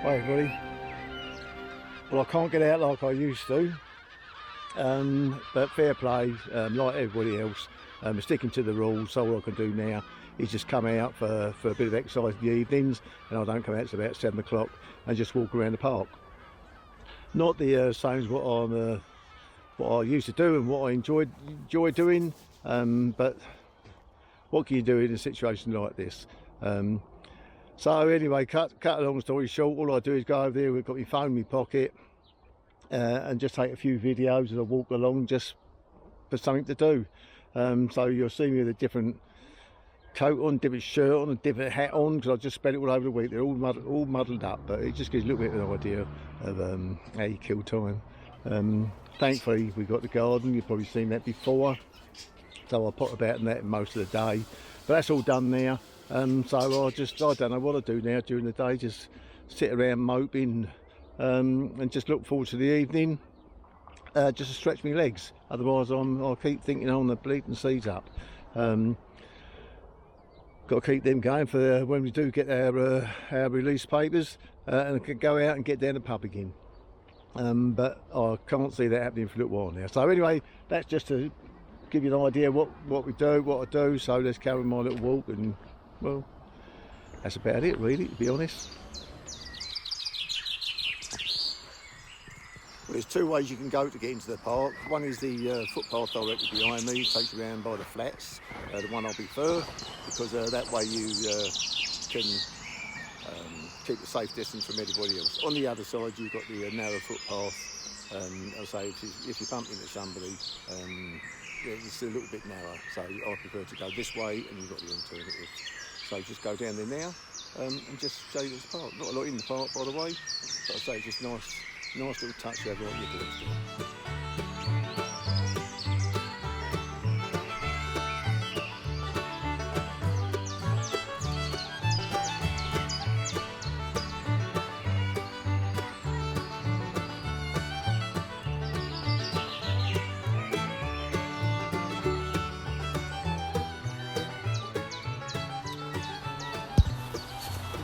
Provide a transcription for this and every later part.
Hi everybody. Well, I can't get out like I used to, but fair play, like everybody else, sticking to the rules. So all I can do now is just come out for a bit of exercise in the evenings, and I don't come out until about 7 o'clock and just walk around the park. Not the same as what I used to do and what I enjoy doing, but what can you do in a situation like this? So anyway, cut a long story short, all I do is go over there, we've got my phone in my pocket, and just take a few videos as I walk along, just for something to do. So you'll see me with a different coat on, different shirt on, a different hat on, because I just spent it all over the week. They're all muddled up, but it just gives a little bit of an idea of how you kill time. Thankfully we've got the garden, you've probably seen that before, so I pot about in that most of the day, but that's all done now. So I don't know what I do now during the day, just sit around moping, and just look forward to the evening, just to stretch my legs. Otherwise I'll keep thinking on the bleeding seas up. Got to keep them going for when we do get our release papers, and can go out and get down the pub again. But I can't see that happening for a little while now. So anyway, that's just to give you an idea what we do, what I do. So let's carry on my little walk, and well, that's about it really, to be honest. Well, there's two ways you can go to get into the park. One is the footpath directly behind me, takes you around by the flats, the one I prefer, because that way you can keep a safe distance from everybody else. On the other side you've got the narrow footpath. I'll say if you bump into somebody, it's a little bit narrow, so I prefer to go this way, and you've got the alternative. So just go down there now, and just show you this park. Not a lot in the park, by the way, but I say it's just nice little touch to have on your doorstep.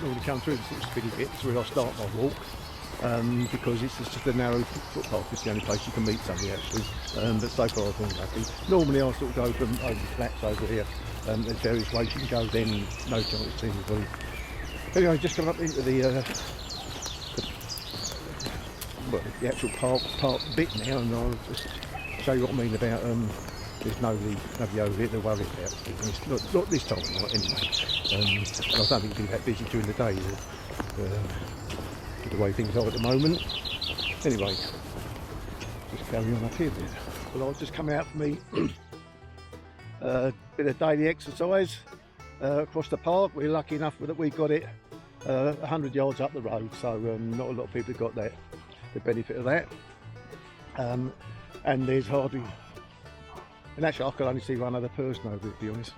Normally come through this little spinny bit, it's where I start my walk, because it's just a narrow footpath. It's the only place you can meet somebody actually, but so far I've been lucky. Normally I sort of go from over the flats over here. There's various ways you can go, then no chance of seeing anybody. Anyway, just come up into the actual park bit now, and I'll just show you what I mean about there's nobody over here to worry about. It's not this time of night anyway. I don't think it'll be that busy during the day, the way things are at the moment. Anyway, just carry on up here a bit. Well, I've just come out for me bit of daily exercise across the park. We're lucky enough that we got it 100 yards up the road, so not a lot of people have got the benefit of that. And there's hardly, and actually I could only see one other person over it, to be honest.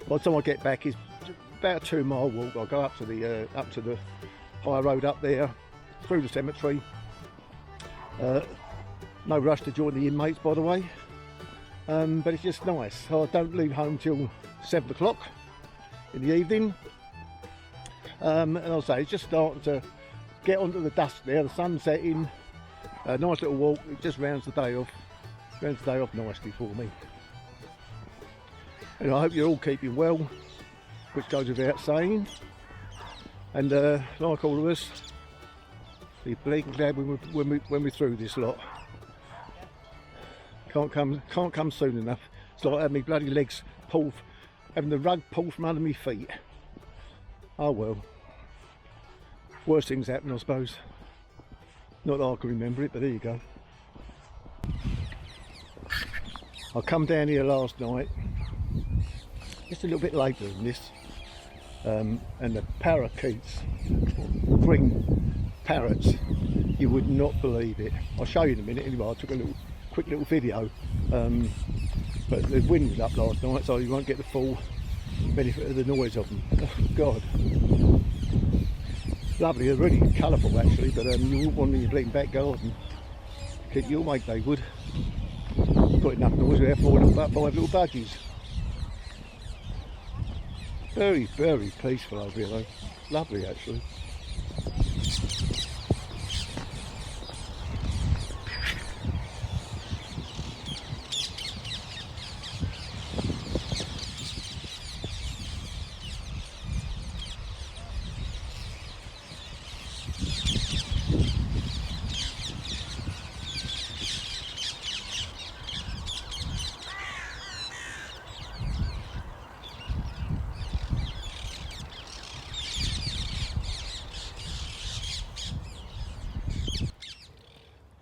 By the time I get back, it's about a 2 mile walk. I'll go up to the high road up there, through the cemetery. No rush to join the inmates, by the way, but it's just nice. I don't leave home till 7 o'clock in the evening, and I'll say it's just starting to get onto the dusk there. The sun's setting. A nice little walk. It just rounds the day off nicely for me. And I hope you're all keeping well, which goes without saying. And like all of us, be bleeding glad when we're through this lot. Can't come soon enough. It's like having my bloody legs having the rug pulled from under my feet. Oh well. Worst things happen, I suppose. Not that I can remember it, but there you go. I come down here last night, just a little bit later than this, and the parakeets, green parrots, you would not believe it. I'll show you in a minute anyway. I took a quick little video, but the wind was up last night, so you won't get the full benefit of the noise of them. Oh God. Lovely, they're really colourful actually, but you wouldn't want them in your bleeding back garden. Keep you awake, they would. Got enough noise, we have 5 little budgies. Very, very peaceful over here though. Lovely actually.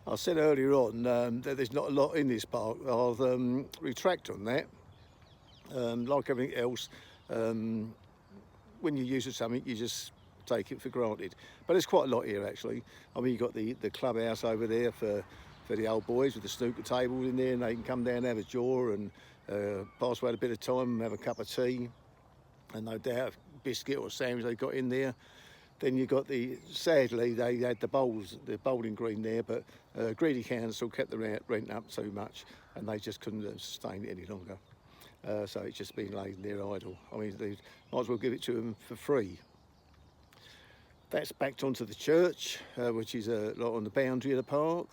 I said earlier on that there's not a lot in this park. I'll retract on that. Like everything else, when you use something, you just take it for granted. But there's quite a lot here actually. I mean, you've got the clubhouse over there for the old boys with the snooker tables in there, and they can come down and have a jaw and pass away a bit of time and have a cup of tea, and no doubt a biscuit or sandwich they got in there. Then you got sadly they had the bowling green there, but greedy council kept the rent up too much, and they just couldn't sustain it any longer. So it's just been laying there idle. I mean, they might as well give it to them for free. That's backed onto the church, which is like on the boundary of the park.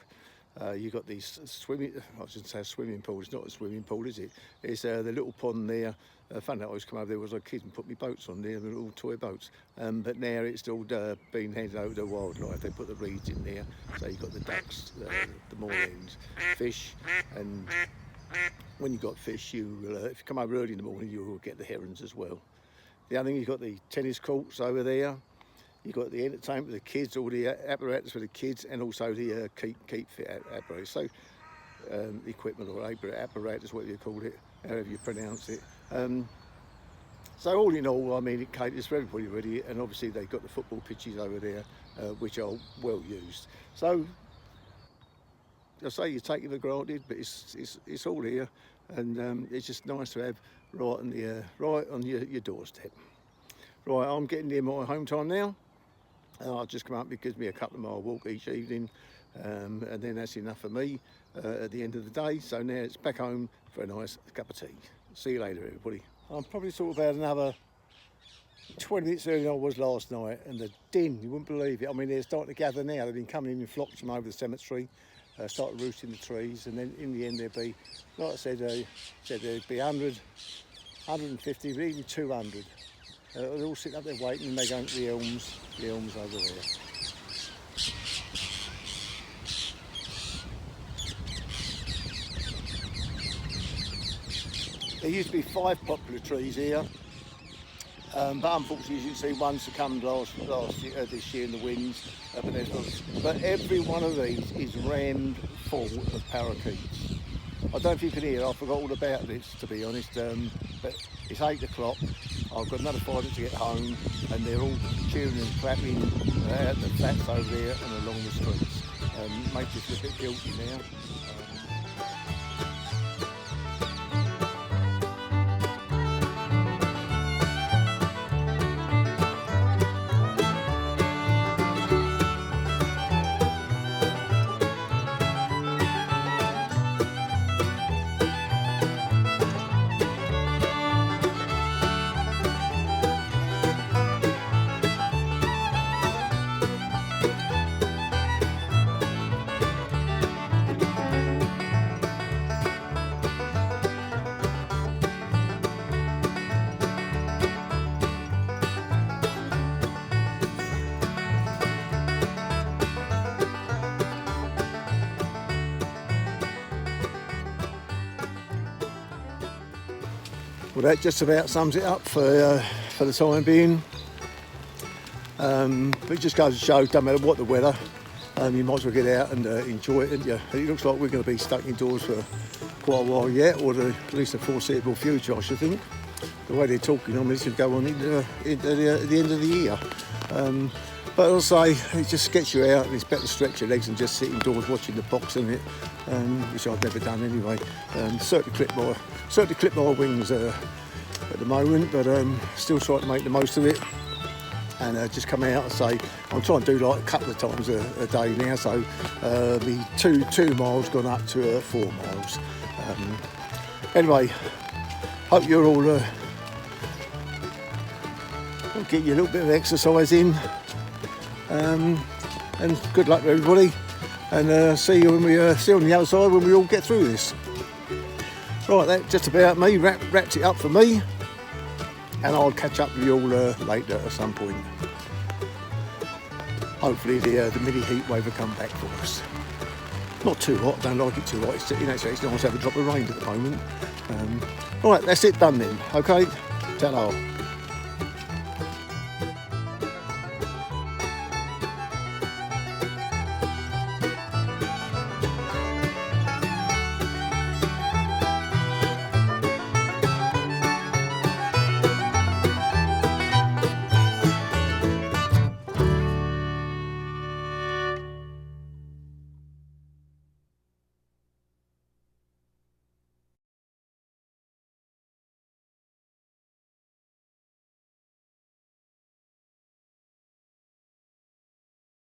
You've got these swimming, I shouldn't say a swimming pool, it's not a swimming pool, is it? It's the little pond there. Funny that I used to come over there as a kid and put my boats on there, the little toy boats. But now it's all been handed over to wildlife. They put the reeds in there, so you've got the ducks, the moorhens, fish, and when you've got fish, if you come over early in the morning, you will get the herons as well. The other thing, you've got the tennis courts over there. You've got the entertainment for the kids, all the apparatus for the kids, and also the keep fit apparatus. So equipment or apparatus, whatever you call it, however you pronounce it. So all in all, I mean, it caters for everybody really, and obviously they've got the football pitches over there, which are well used. So I say you take it for granted, but it's all here, and it's just nice to have right on your doorstep. Right, I'm getting near my home time now. I'll just come up, it gives me a couple of mile walk each evening, and then that's enough for me at the end of the day. So now it's back home for a nice cup of tea. See you later, everybody. I'm probably sort of about another 20 minutes earlier than I was last night, and the din, you wouldn't believe it. I mean, they're starting to gather now. They've been coming in flocks from over the cemetery, started roosting the trees, and then in the end there'd be, like I said there'd be 100, 150, even 200. They're all sitting up there waiting, and they're going to the elms over there. There used to be 5 popular trees here, but unfortunately, as you can see, one succumbed this year in the winds. But every one of these is rammed full of parakeets. I don't know if you can hear, I forgot all about this to be honest, but it's 8 o'clock, I've got another 5 minutes to get home, and they're all cheering and clapping at the flats over there and along the streets. Makes you feel a bit guilty now. Well, that just about sums it up for the time being. But it just goes to show, don't matter what the weather, you might as well get out and enjoy it, don't you? It looks like we're going to be stuck indoors for quite a while yet, or at least the foreseeable future, I should think. The way they're talking on this should go on into the end of the year. But I'll say, it just gets you out, and it's better to stretch your legs and just sit indoors watching the boxing, which I've never done anyway. Certainly clip my wings at the moment, but still trying to make the most of it. And just come out and say, I'm trying to do like a couple of times a day now, so the two miles gone up to 4 miles. Anyway, hope you're all I'll get you a little bit of exercise in, and good luck to everybody, and see you when we see you on the other side when we all get through this. Right, that's just about me, wrapped it up for me, and I'll catch up with you all later at some point. Hopefully the mini heat wave will come back for us. Not too hot, don't like it too hot, it's nice to have a drop of rain at the moment. Right, that's it done then, okay? Ta-da.